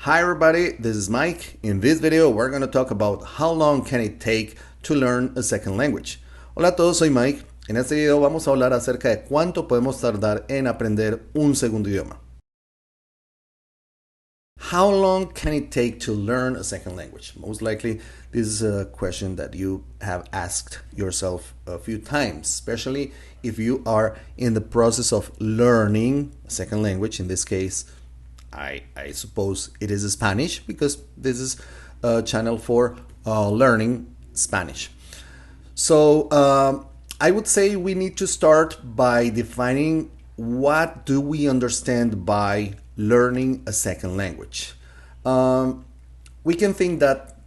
Hi everybody, this is Mike. In this video we're going to talk about how long can it take to learn a second language. Hola a todos, soy Mike. En este video vamos a hablar acerca de cuánto podemos tardar en aprender un segundo idioma. How long can it take to learn a second language? Most likely this is a question that you have asked yourself a few times, especially if you are in the process of learning a second language. In this case, I suppose it is Spanish, because this is a channel for learning Spanish. So I would say we need to start by defining what do we understand by learning a second language. We can think that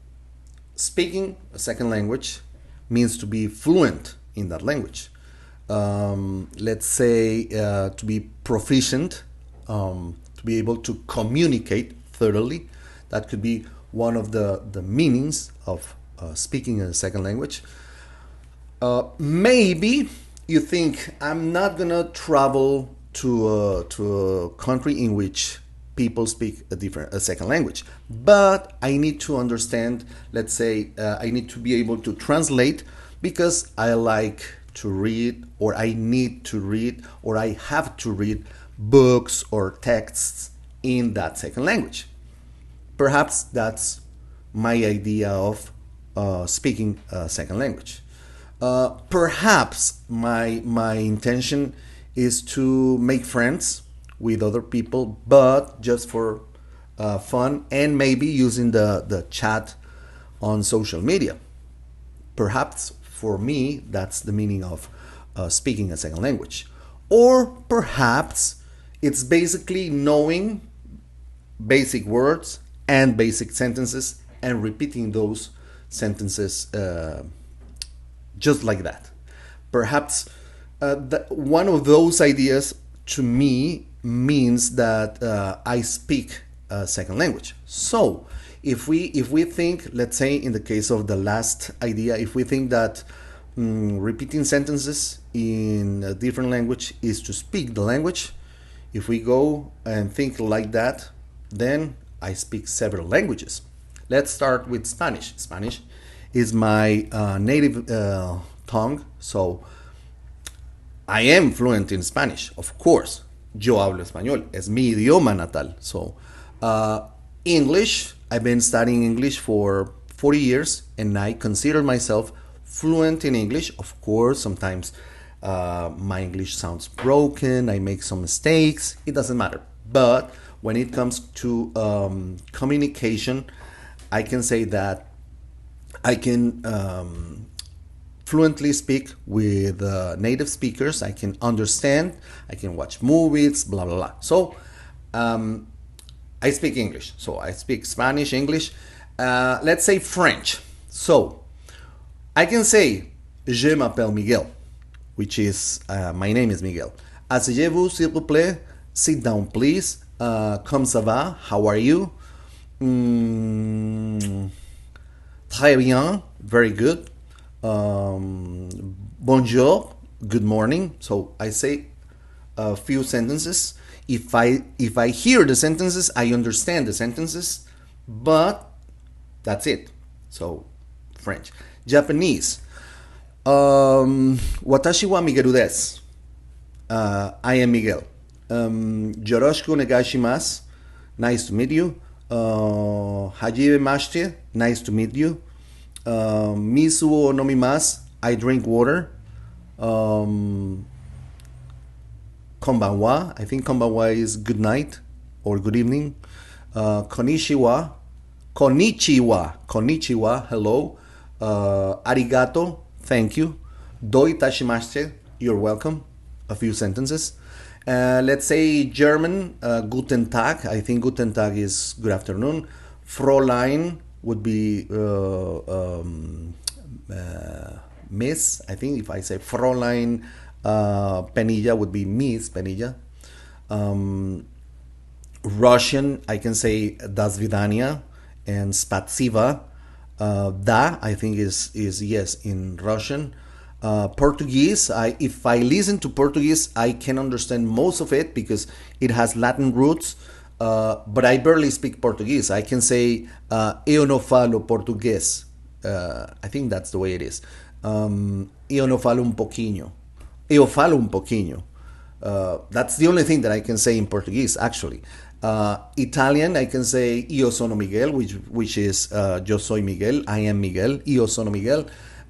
speaking a second language means to be fluent in that language. Let's say to be proficient, to be able to communicate thoroughly. That could be one of the meanings of speaking a second language. Maybe you think, I'm not gonna travel to a country in which people speak a second language, but I need to understand, let's say I need to be able to translate because I like to read, or I need to read, or I have to read books or texts in that second language. Perhaps that's my idea of speaking a second language. Perhaps my intention is to make friends with other people, but just for fun, and maybe using the chat on social media. Perhaps for me, that's the meaning of speaking a second language. Or perhaps it's basically knowing basic words and basic sentences and repeating those sentences just like that. Perhaps one of those ideas to me means that I speak a second language. So if we think, let's say in the case of the last idea, if we think that repeating sentences in a different language is to speak the language, if we go and think like that, then I speak several languages. Let's start with Spanish. Spanish is my native tongue, so I am fluent in Spanish, of course. Yo hablo español, es mi idioma natal. So English, I've been studying English for 40 years, and I consider myself fluent in English. Of course, sometimes my English sounds broken, I make some mistakes, it doesn't matter. But when it comes to communication, I can say that I can fluently speak with native speakers. I can understand, I can watch movies, blah, blah, blah. So I speak English. So I speak Spanish, English. Let's say French. So I can say, Je m'appelle Miguel, which is, my name is Miguel. Asseyez-vous, s'il vous plaît. Sit down, please. Comme ça va? How are you? Très bien. Very good. Bonjour. Good morning. So I say a few sentences. If I hear the sentences, I understand the sentences, but that's it. So French. Japanese. Watashi wa Miguel desu. I am Miguel. Yoroshiku onegai Nice to meet you. Hajime mashite. Nice to meet you. Misu o nomimasu. I drink water. Konbanwa. I think konbanwa is good night or good evening. Konnichiwa. Konnichiwa. Hello. Arigato. Thank you. Do itashimashite. You're welcome. A few sentences. Let's say German, Guten Tag. I think Guten Tag is good afternoon. Fräulein would be Miss. I think if I say Fräulein Penilla would be Miss Penilla. Russian, I can say Das Vidania and Spatsiva. Da, I think is yes in Russian. Portuguese, if I listen to Portuguese, I can understand most of it because it has Latin roots. but I barely speak Portuguese. I can say eu não falo português. I think that's the way it is. Eu não falo pouquinho. Eu falo pouquinho. That's the only thing that I can say in Portuguese, actually. Italian, I can say io sono Miguel, which is yo soy Miguel, I am Miguel, io sono Miguel.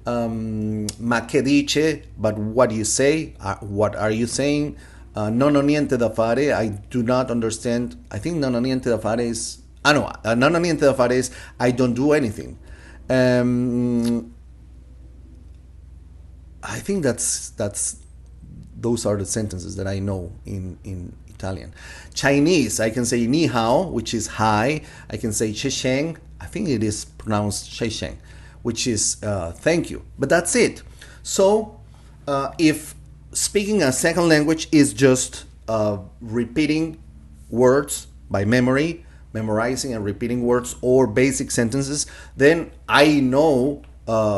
Ma che dice, but what do you say? What are you saying? Non ho niente da fare, I do not understand. I think non ho niente da fare is. No, non ho niente da fare is I don't do anything. I think that's those are the sentences that I know in Italian. Chinese, I can say ni hao, which is hi. I can say sheng. I think it is pronounced sheng, which is thank you. But that's it. So if speaking a second language is just repeating words by memory, memorizing and repeating words or basic sentences, then I know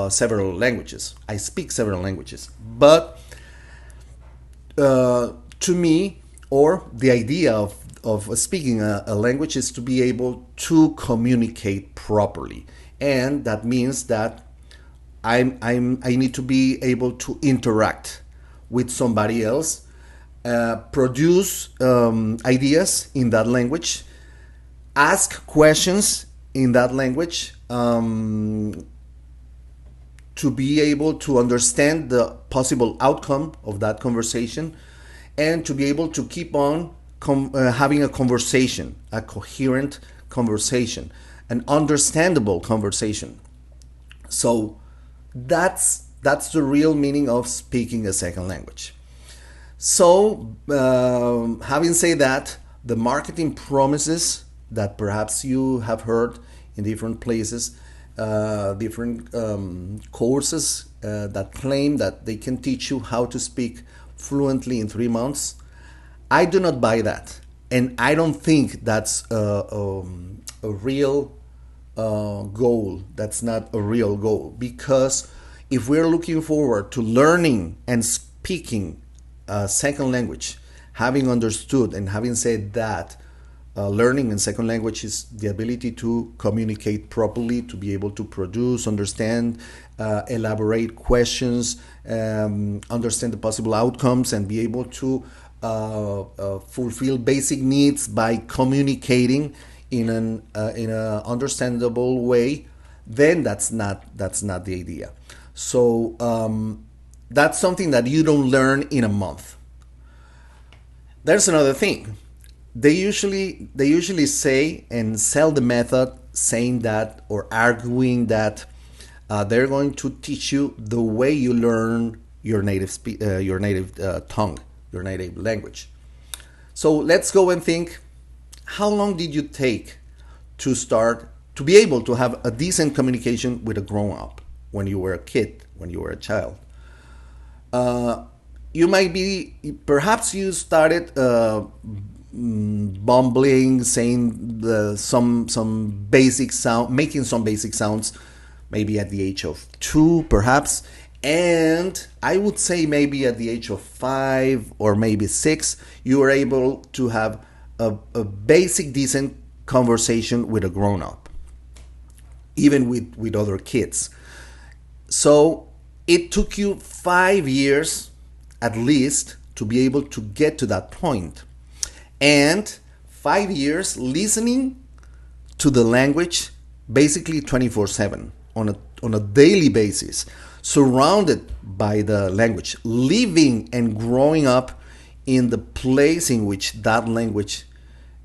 several languages. I speak several languages. But to me, or the idea of speaking a language is to be able to communicate properly. And that means that I need to be able to interact with somebody else, produce ideas in that language, ask questions in that language, to be able to understand the possible outcome of that conversation, and to be able to keep on having a conversation, a coherent conversation, an understandable conversation. So that's the real meaning of speaking a second language. So having said that, the marketing promises that perhaps you have heard in different places, different courses that claim that they can teach you how to speak fluently in 3 months. I do not buy that, and I don't think that's a real goal. That's not a real goal, because if we're looking forward to learning and speaking a second language, having understood and having said that learning in second language is the ability to communicate properly, to be able to produce, understand, elaborate questions, understand the possible outcomes, and be able to fulfill basic needs by communicating in an understandable way, then that's not the idea. So that's something that you don't learn in a month. There's another thing. They usually say and sell the method saying that, or arguing that they're going to teach you the way you learn your native tongue, your native language. So let's go and think, how long did you take to start to be able to have a decent communication with a grown-up when you were a kid, when you were a child? You might be, perhaps you started bumbling, saying some basic sound, making some basic sounds, maybe at the age of 2, perhaps. And I would say maybe at the age of 5 or maybe 6, you were able to have a basic, decent conversation with a grown-up, even with other kids. So it took you 5 years at least to be able to get to that point. And 5 years listening to the language basically 24/7 on a daily basis, surrounded by the language, living and growing up in the place in which that language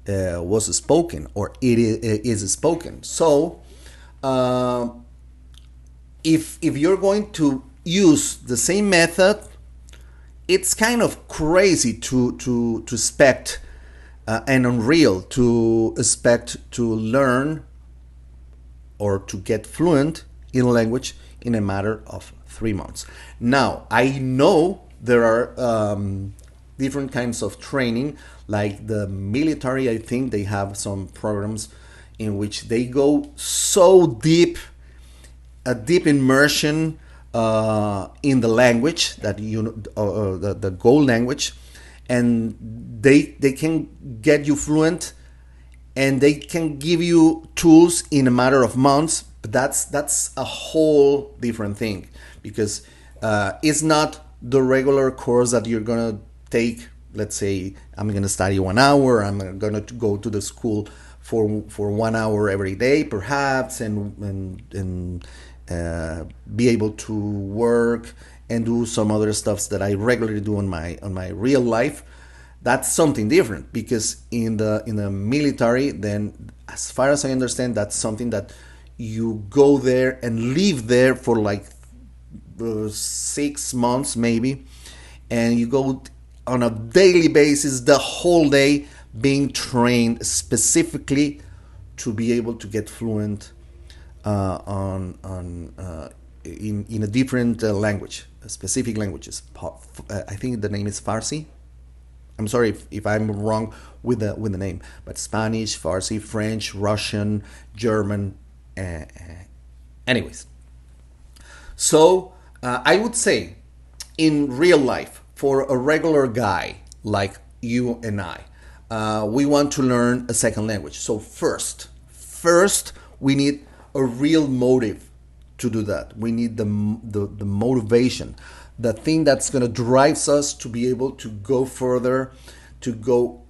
was spoken, or it is spoken. So if you're going to use the same method, it's kind of crazy to expect and unreal to expect to learn or to get fluent in a language in a matter of 3 months. Now, I know there are different kinds of training, like the military. I think they have some programs in which they go so deep, a deep immersion in the language that the goal language, and they can get you fluent and they can give you tools in a matter of months. But that's a whole different thing, because it's not the regular course that you're gonna take. Let's say I'm gonna study 1 hour. I'm gonna go to the school for 1 hour every day, perhaps, and be able to work and do some other stuffs that I regularly do on my real life. That's something different, because in the military, then, as far as I understand, that's something that you go there and live there for like 6 months maybe, and you go on a daily basis, the whole day, being trained specifically to be able to get fluent in a different language, specific languages. I think the name is Farsi. I'm sorry if I'm wrong with the name, but Spanish, Farsi, French, Russian, German. Anyways, so I would say, in real life, for a regular guy like you and I, we want to learn a second language. So first we need a real motive to do that. We need the motivation, the thing that's going to drive us to be able to go further, to go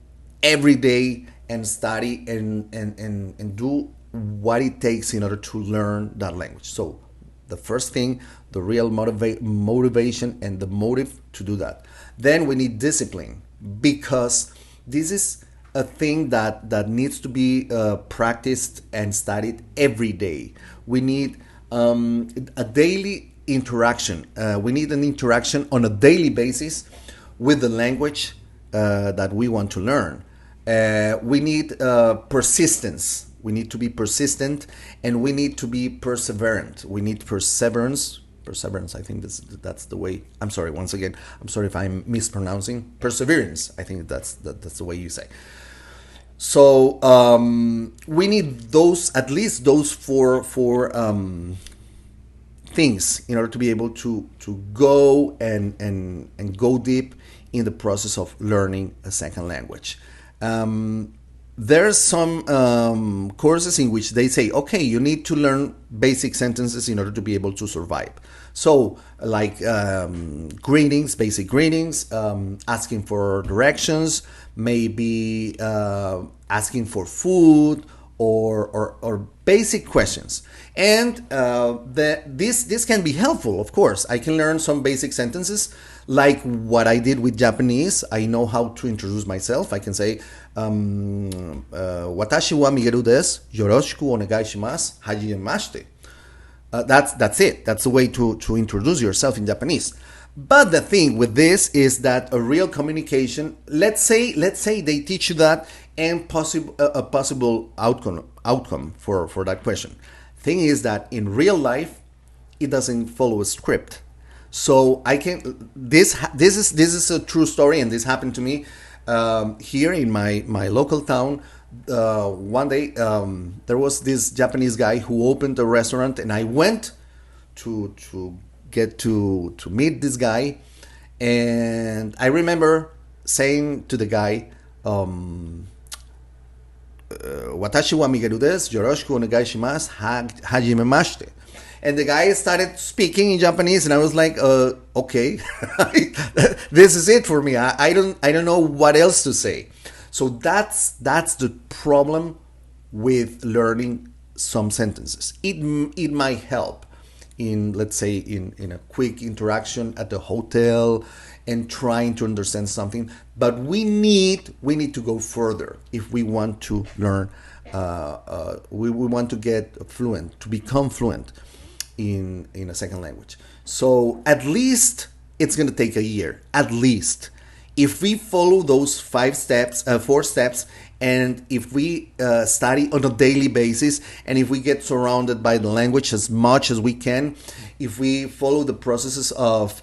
every day and study and do what it takes in order to learn that language. So the first thing, the real motivation and the motive to do that. Then we need discipline, because this is a thing that needs to be practiced and studied every day. We need a daily interaction. We need an interaction on a daily basis with the language that we want to learn. We need persistence. We need to be persistent, and we need to be perseverant. We need perseverance. Perseverance, I think that's the way. I'm sorry, once again, I'm sorry if I'm mispronouncing. Perseverance, I think that's the way you say. So we need those, at least those four things, in order to be able to go and go deep in the process of learning a second language. There's some courses in which they say, okay, you need to learn basic sentences in order to be able to survive. So, like greetings, basic greetings, asking for directions, maybe asking for food, or basic questions. And this can be helpful, of course. I can learn some basic sentences, like what I did with Japanese. I know how to introduce myself. I can say, watashi wa Migeru desu, yoroshiku onegai shimasu, hajimemashite. That's it. That's the way to introduce yourself in Japanese. But the thing with this is that a real communication, let's say they teach you that, and a possible outcome for that question. Thing is that in real life, it doesn't follow a script. So I can this is a true story, and this happened to me here in my local town. One day there was this Japanese guy who opened a restaurant, and I went to get to meet this guy, and I remember saying to the guy, watashi wa Migeru desu, yoroshiku onegai shimasu, hajimemashite. And the guy started speaking in Japanese, and I was like, okay, this is it for me. I don't know what else to say. So that's the problem with learning some sentences. It might help in, let's say, in a quick interaction at the hotel and trying to understand something, but we need to go further if we want to learn. We want to get fluent, to become fluent in a second language. So at least it's going to take a year, at least. If we follow those 4 steps, and if we study on a daily basis, and if we get surrounded by the language as much as we can, if we follow the processes of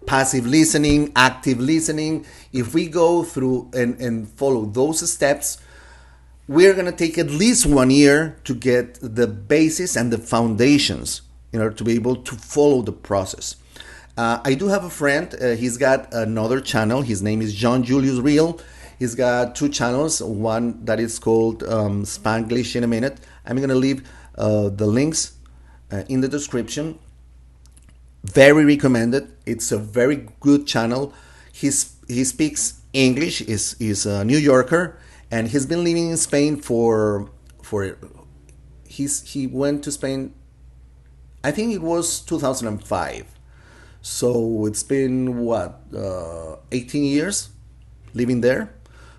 passive listening, active listening, if we go through and follow those steps, we're going to take at least 1 year to get the basis and the foundations in order to be able to follow the process. I do have a friend. He's got another channel. His name is John Julius Real. He's got two channels. One that is called Spanglish in a Minute. I'm gonna leave the links in the description. Very recommended. It's a very good channel. He speaks English. Is a New Yorker, and he's been living in Spain for he went to Spain. I think it was 2005. So it's been what 18 years living there.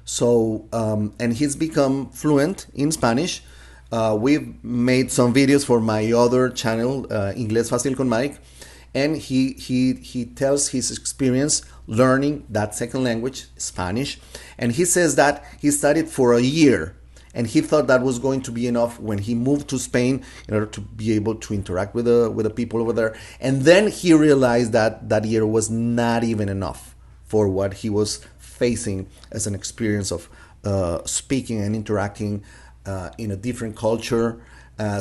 So and he's become fluent in Spanish. We've made some videos for my other channel, Inglés Fácil con Mike, and he tells his experience learning that second language, Spanish, and he says that he studied for a year, and he thought that was going to be enough when he moved to Spain in order to be able to interact with the people over there, and then he realized that that year was not even enough for what he was facing as an experience of speaking and interacting in a different culture.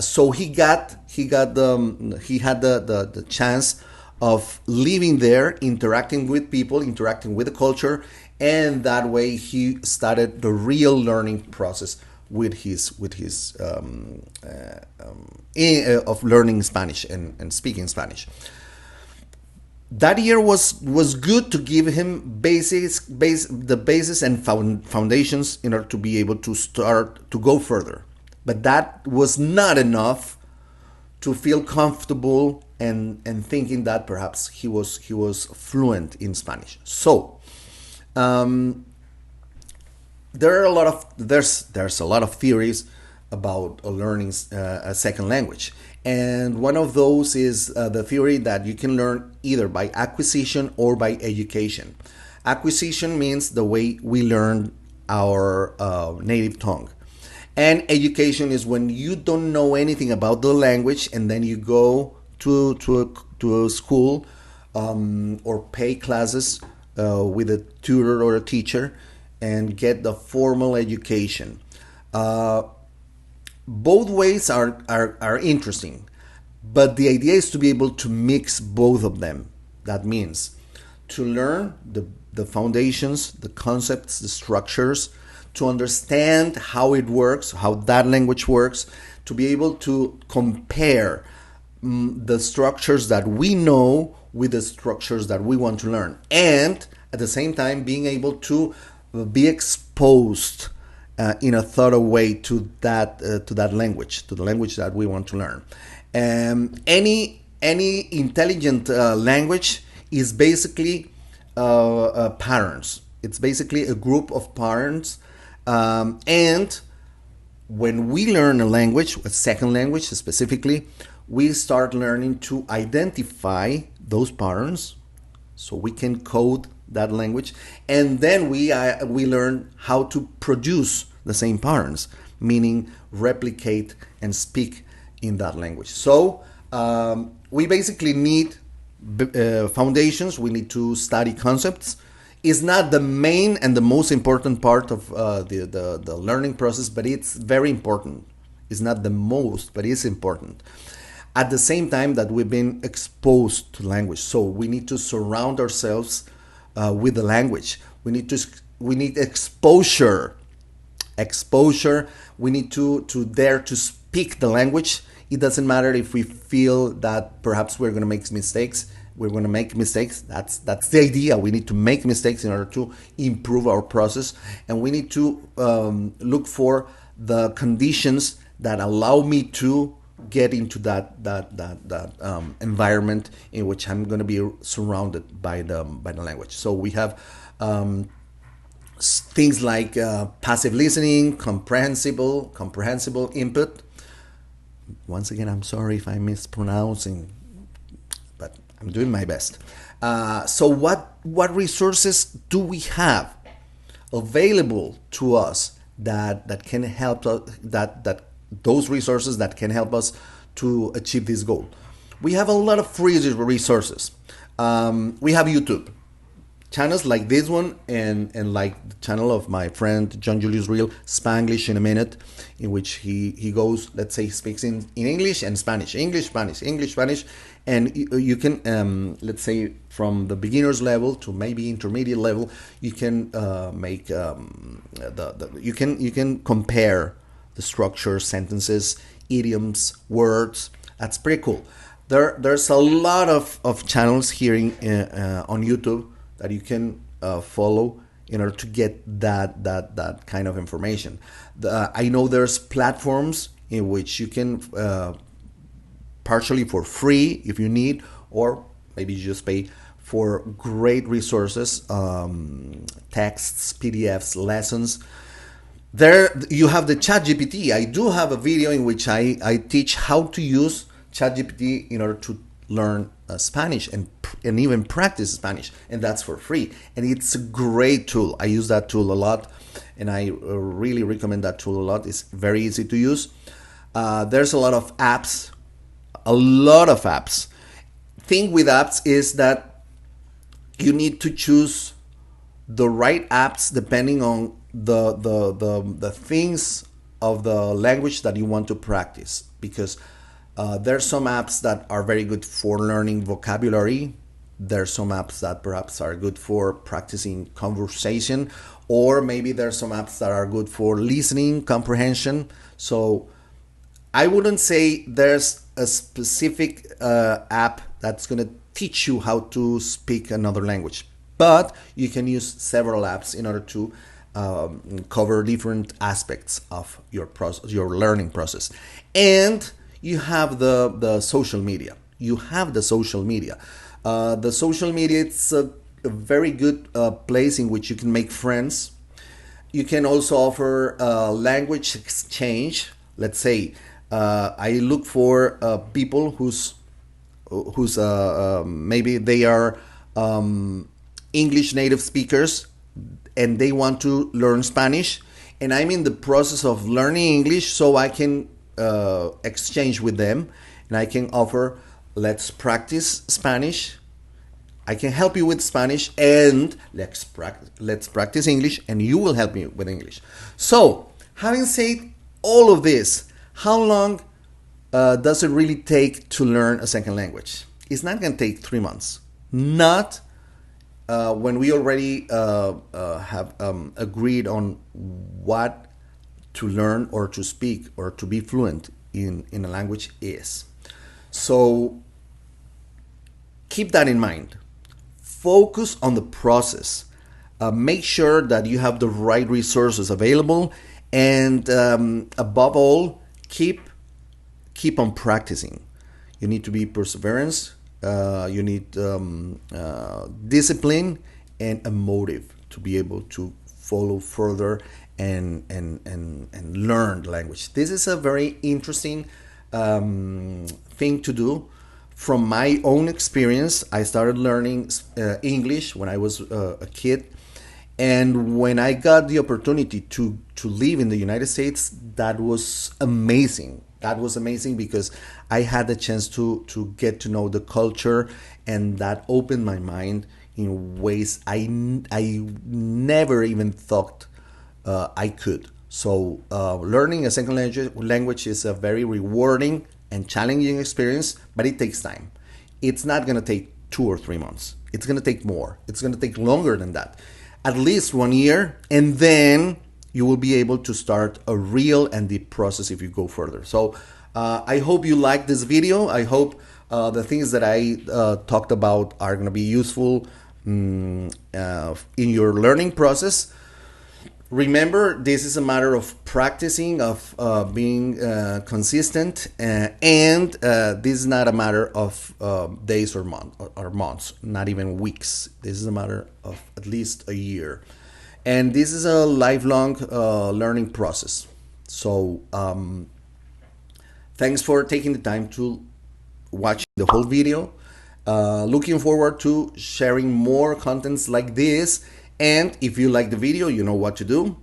So he had the chance of living there, interacting with people, interacting with the culture, and that way he started the real learning process with his of learning Spanish and speaking Spanish. That year was good to give him the basis and foundations in order to be able to start to go further. But that was not enough to feel comfortable and thinking that perhaps he was fluent in Spanish. So there's a lot of theories about learning a second language, and one of those is the theory that you can learn either by acquisition or by education. Acquisition means the way we learn our native tongue, and education is when you don't know anything about the language and then you go to a school or pay classes with a tutor or a teacher and get the formal education. Both ways are interesting, but the idea is to be able to mix both of them. That means to learn the foundations, the concepts, the structures, to understand how it works, how that language works, to be able to compare the structures that we know with the structures that we want to learn, and at the same time being able to be exposed in a thorough way to that language, to the language that we want to learn. Any intelligent language is basically patterns. It's basically a group of patterns, and when we learn a language, a second language specifically, we start learning to identify those patterns so we can code that language, and then we learn how to produce the same patterns, meaning replicate and speak in that language. So we basically need foundations. We need to study concepts. It's not the main and the most important part of the learning process, but it's very important. It's not the most, but it's important. At the same time that we've been exposed to language, so we need to surround ourselves with the language. We need exposure. We need to dare to speak the language. It doesn't matter if we feel that perhaps we're going to make mistakes. We're going to make mistakes. That's the idea. We need to make mistakes in order to improve our process, and we need to look for the conditions that allow me to get into that environment in which I'm going to be surrounded by the language. So we have things like passive listening, comprehensible input. Once again, I'm sorry if I'm mispronouncing, but I'm doing my best. So what resources do we have available to us that can help us, that those resources that can help us to achieve this goal? We have a lot of free resources. We have YouTube. channels like this one and like the channel of my friend John Julius Real, Spanglish in a Minute, in which he goes, let's say, speaks in English and Spanish, English, Spanish, English, Spanish, and you can, let's say, from the beginner's level to maybe intermediate level, you can make you can compare the structure, sentences, idioms, words. That's pretty cool. There's a lot of channels here on YouTube that you can follow in order to get that kind of information. I know there's platforms in which you can partially for free if you need, or maybe you just pay for great resources, texts, PDFs, lessons. There you have the ChatGPT. I do have a video in which I teach how to use ChatGPT in order to learn Spanish and even practice Spanish, and that's for free. And it's a great tool. I use that tool a lot, and I really recommend that tool a lot. It's very easy to use. There's a lot of apps. Thing with apps is that you need to choose the right apps depending on the things of the language that you want to practice, because there's some apps that are very good for learning vocabulary. There's some apps that perhaps are good for practicing conversation, or maybe there's some apps that are good for listening comprehension. So I wouldn't say there's a specific app that's going to teach you how to speak another language, but you can use several apps in order to cover different aspects of your process, your learning process. And you have the social media. The social media, it's a very good place in which you can make friends. You can also offer language exchange. Let's say I look for people who's maybe they are English native speakers and they want to learn Spanish, and I'm in the process of learning English, so I can exchange with them, and I can offer, let's practice Spanish. I can help you with Spanish, and let's practice English, and you will help me with English. So, having said all of this, how long does it really take to learn a second language? It's not going to take 3 months. Not when we already have agreed on what to learn or to speak or to be fluent in a language is. So keep that in mind. Focus on the process. Make sure that you have the right resources available, and above all, keep on practicing. You need to be perseverance. You need discipline and a motive to be able to follow further and learn the language. This is a very interesting thing to do. From my own experience, I started learning English when I was a kid, and when I got the opportunity to live in the United States, that was amazing. That was amazing because I had the chance to get to know the culture, and that opened my mind in ways I never even thought I could. So learning a second language is a very rewarding and challenging experience, but it takes time. It's not going to take 2 or 3 months. It's going to take more. It's going to take longer than that. At least 1 year, and then you will be able to start a real and deep process if you go further. So I hope you liked this video. I hope the things that I talked about are going to be useful in your learning process. Remember, this is a matter of practicing, of being consistent, and this is not a matter of days or months, not even weeks. This is a matter of at least a year. And this is a lifelong learning process. So thanks for taking the time to watch the whole video. Looking forward to sharing more contents like this. And if you like the video, you know what to do.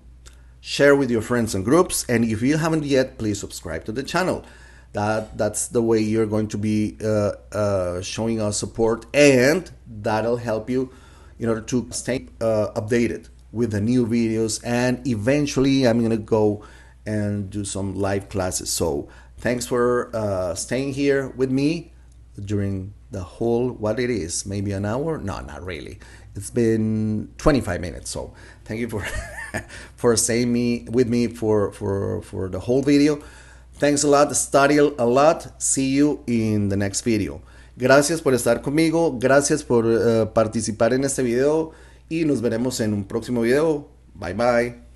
Share with your friends and groups. And if you haven't yet, please subscribe to the channel. That's the way you're going to be showing us support, and that'll help you in order to stay updated with the new videos, and eventually I'm gonna go and do some live classes. So thanks for staying here with me during the whole, what it is, maybe an hour. No, not really, it's been 25 minutes. So thank you for for staying with me for the whole video. Thanks a lot, study a lot. See you in the next video. Gracias por estar conmigo, gracias por participar en este video y nos veremos en un próximo video. Bye bye.